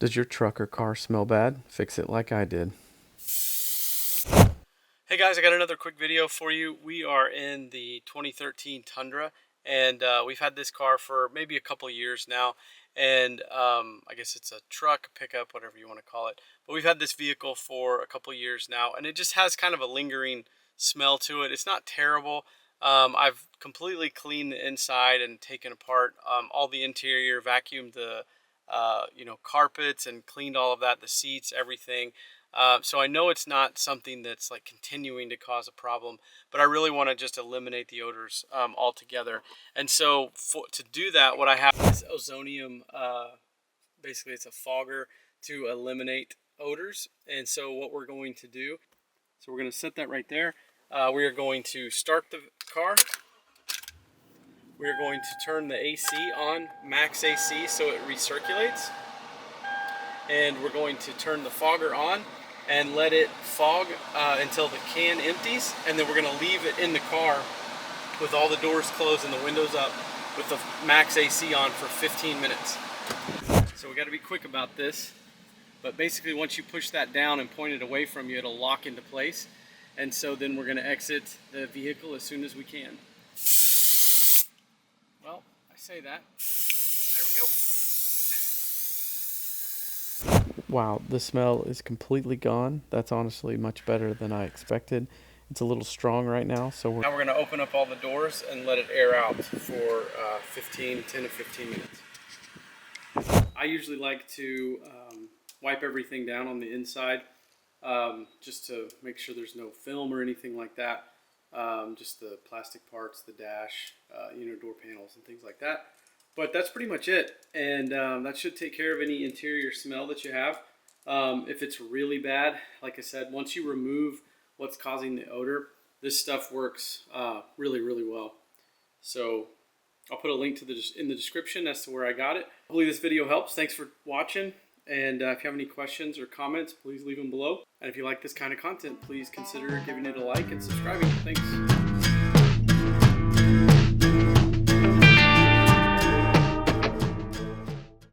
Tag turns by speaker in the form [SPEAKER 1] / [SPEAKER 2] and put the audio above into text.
[SPEAKER 1] Does your truck or car smell bad? Fix it like I did.
[SPEAKER 2] Hey guys, I got another quick video for you. We are in the 2013 Tundra, and we've had this car for maybe a couple years now. And I guess it's a truck, pickup, whatever you want to call it. But we've had this vehicle for a couple years now, and it just has kind of a lingering smell to it. It's not terrible. I've completely cleaned the inside and taken apart all the interior, vacuumed the carpets and cleaned all of that, the seats, everything. So I know it's not something that's like continuing to cause a problem, but I really want to just eliminate the odors altogether. And so to do that, what I have is ozonium. Basically, it's a fogger to eliminate odors. And so what we're going to do, so we're going to set that right there. We are going to start the car. We are going to turn the AC on, max AC, so it recirculates. And we're going to turn the fogger on and let it fog until the can empties, and then we're going to leave it in the car with all the doors closed and the windows up with the max AC on for 15 minutes. So we got to be quick about this, but basically once you push that down and point it away from you, it'll lock into place. And so then we're going to exit the vehicle as soon as we can. Well, I say that. There we go.
[SPEAKER 1] Wow, the smell is completely gone. That's honestly much better than I expected. It's a little strong right now, so
[SPEAKER 2] Now we're going to open up all the doors and let it air out for 10 to 15 minutes. I usually like to wipe everything down on the inside just to make sure there's no film or anything like that. Just the plastic parts, the dash, door panels and things like that. But that's pretty much it, and that should take care of any interior smell that you have. If it's really bad, like I said, once you remove what's causing the odor, this stuff works really, really well. So I'll put a link to in the description as to where I got it. Hopefully this video helps. Thanks for watching, and if you have any questions or comments, please leave them below. And if you like this kind of content, please consider giving it a like and subscribing. Thanks.